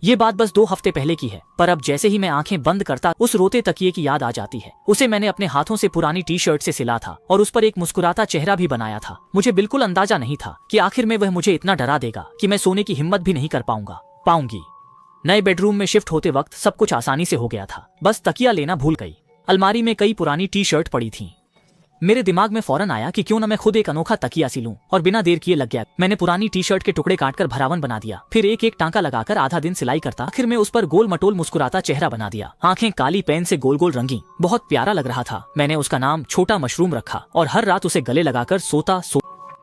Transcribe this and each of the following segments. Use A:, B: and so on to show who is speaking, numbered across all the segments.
A: ये बात बस 2 हफ्ते पहले की है, पर अब जैसे ही मैं आंखें बंद करता उस रोते तकिए की याद आ जाती है। उसे मैंने अपने हाथों से पुरानी टी शर्ट से सिला था और उस पर एक मुस्कुराता चेहरा भी बनाया था। मुझे बिल्कुल अंदाजा नहीं था कि आखिर में वह मुझे इतना डरा देगा कि मैं सोने की हिम्मत भी नहीं कर पाऊंगी। नए बेडरूम में शिफ्ट होते वक्त सब कुछ आसानी से हो गया था, बस तकिया लेना भूल गई। अलमारी में कई पुरानी टी शर्ट पड़ी थी। मेरे दिमाग में फौरन आया कि क्यों न मैं खुद एक अनोखा तकिया सिलूं, और बिना देर किए लग गया। मैंने पुरानी टी शर्ट के टुकड़े काटकर भरावन बना दिया, फिर एक एक टांका लगाकर आधा दिन सिलाई करता, आखिर में उस पर गोल मटोल मुस्कुराता चेहरा बना दिया। आंखें काली पेन से गोल गोल रंगी, बहुत प्यारा लग रहा था। मैंने उसका नाम छोटा मशरूम रखा और हर रात उसे गले लगाकर सोता।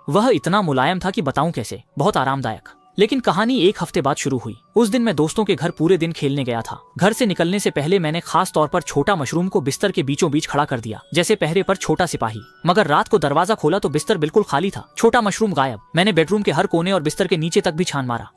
A: वह इतना मुलायम था कि बताऊं कैसे, बहुत आरामदायक। लेकिन कहानी एक हफ्ते बाद शुरू हुई। उस दिन मैं दोस्तों के घर पूरे दिन खेलने गया था। घर से निकलने से पहले मैंने खास तौर पर छोटा मशरूम को बिस्तर के बीचों बीच खड़ा कर दिया, जैसे पहरे पर छोटा सिपाही। मगर रात को दरवाजा खोला तो बिस्तर बिल्कुल खाली था, छोटा मशरूम गायब। मैंने बेडरूम के हर कोने और बिस्तर के नीचे तक भी छान मारा।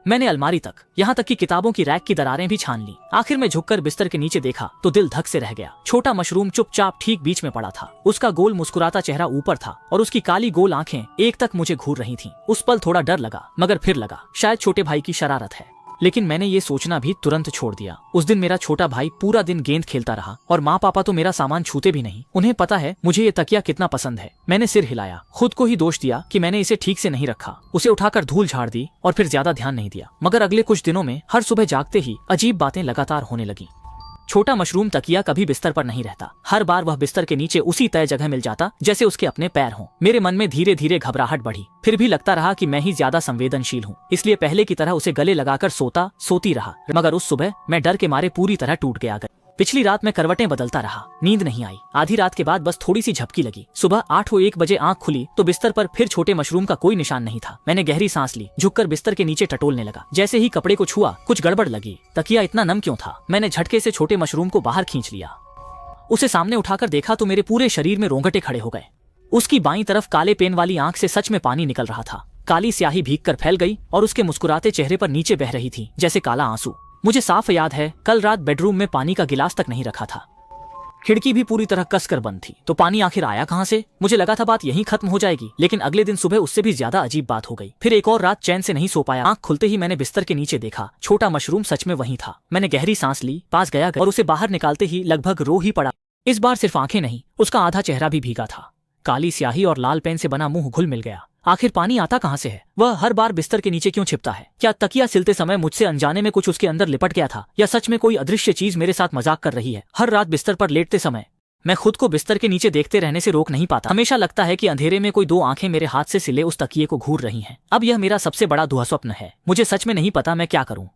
A: मैंने अलमारी तक, यहाँ तक कि किताबों की रैक की दरारें भी छान ली। आखिर में झुककर बिस्तर के नीचे देखा तो दिल धक से रह गया। छोटा मशरूम चुपचाप ठीक बीच में पड़ा था। उसका गोल मुस्कुराता चेहरा ऊपर था और उसकी काली गोल आंखें एक तक मुझे घूर रही थीं। उस पल थोड़ा डर लगा, मगर फिर लगा शायद छोटे भाई की शरारत है। लेकिन मैंने ये सोचना भी तुरंत छोड़ दिया। उस दिन मेरा छोटा भाई पूरा दिन गेंद खेलता रहा और माँ पापा तो मेरा सामान छूते भी नहीं। उन्हें पता है मुझे ये तकिया कितना पसंद है। मैंने सिर हिलाया, खुद को ही दोष दिया कि मैंने इसे ठीक से नहीं रखा। उसे उठाकर धूल झाड़ दी और फिर ज्यादा ध्यान नहीं दिया। मगर अगले कुछ दिनों में हर सुबह जागते ही अजीब बातें लगातार होने लगी। छोटा मशरूम तकिया कभी बिस्तर पर नहीं रहता। हर बार वह बिस्तर के नीचे उसी तय जगह मिल जाता जैसे उसके अपने पैर हों। मेरे मन में धीरे धीरे घबराहट बढ़ी। फिर भी लगता रहा कि मैं ही ज्यादा संवेदनशील हूँ, इसलिए पहले की तरह उसे गले लगाकर सोती रहा। मगर उस सुबह मैं डर के मारे पूरी तरह टूट गया। पिछली रात मैं करवटें बदलता रहा, नींद नहीं आई। आधी रात के बाद बस थोड़ी सी झपकी लगी। सुबह 8-1 बजे आंख खुली तो बिस्तर पर फिर छोटे मशरूम का कोई निशान नहीं था। मैंने गहरी सांस ली, झुककर बिस्तर के नीचे टटोलने लगा। जैसे ही कपड़े को छुआ कुछ गड़बड़ लगी। तकिया इतना नम क्यों था? मैंने झटके से छोटे मशरूम को बाहर खींच लिया। उसे सामने उठाकर देखा तो मेरे पूरे शरीर में रोंगटे खड़े हो गए। उसकी बाईं तरफ काले पेन वाली आंख से सच में पानी निकल रहा था। काली स्याही भीगकर फैल गई और उसके मुस्कुराते चेहरे पर नीचे बह रही थी जैसे काला आंसू। मुझे साफ याद है कल रात बेडरूम में पानी का गिलास तक नहीं रखा था। खिड़की भी पूरी तरह कसकर बंद थी, तो पानी आखिर आया कहां से? मुझे लगा था बात यहीं खत्म हो जाएगी, लेकिन अगले दिन सुबह उससे भी ज्यादा अजीब बात हो गई। फिर एक और रात चैन से नहीं सो पाया। आंख खुलते ही मैंने बिस्तर के नीचे देखा, छोटा मशरूम सच में वहीं था। मैंने गहरी सांस ली, पास गया और उसे बाहर निकालते ही लगभग रो ही पड़ा। इस बार सिर्फ आंखें नहीं, उसका आधा चेहरा भी भीगा था। काली स्याही और लाल पेन से बना मुंह घुल मिल गया। आखिर पानी आता कहां से है? वह हर बार बिस्तर के नीचे क्यों छिपता है? क्या तकिया सिलते समय मुझसे अनजाने में कुछ उसके अंदर लिपट गया था, या सच में कोई अदृश्य चीज मेरे साथ मजाक कर रही है? हर रात बिस्तर पर लेटते समय मैं खुद को बिस्तर के नीचे देखते रहने से रोक नहीं पाता। हमेशा लगता है कि अंधेरे में कोई 2 आंखें मेरे हाथ से सिले उस तकिए को घूर रही हैं। अब यह मेरा सबसे बड़ा दुःस्वप्न है। मुझे सच में नहीं पता मैं क्या करूं।